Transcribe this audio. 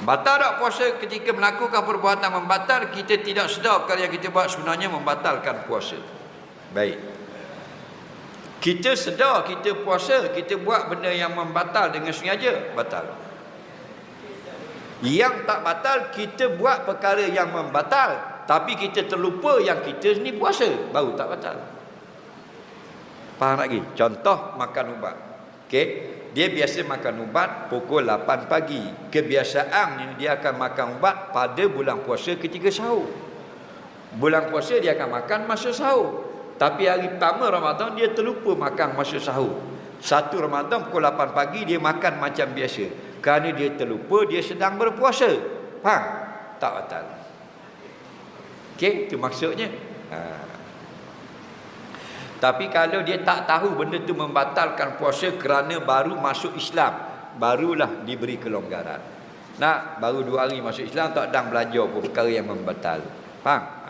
Batal tak puasa ketika melakukan perbuatan membatal, kita tidak sedar perkara yang kita buat sebenarnya membatalkan puasa. Baik. Kita sedar kita puasa, kita buat benda yang membatal dengan sengaja, batal. Yang tak batal, kita buat perkara yang membatal, tapi kita terlupa yang kita ni puasa, baru tak batal. Faham lagi? Contoh makan ubat. Okey, dia biasa makan ubat pukul 8 pagi. Kebiasaannya dia akan makan ubat pada bulan puasa ketika sahur. Bulan puasa dia akan makan masa sahur. Tapi hari pertama Ramadan dia terlupa makan masa sahur. 1 Ramadan pukul 8 pagi dia makan macam biasa. Kerana dia terlupa dia sedang berpuasa. Faham? Tak batal. Okey, itu maksudnya. Tapi kalau dia tak tahu benda tu membatalkan puasa kerana baru masuk Islam, barulah diberi kelonggaran. Baru 2 hari masuk Islam tak sedang belajar pun perkara yang membatal. Faham?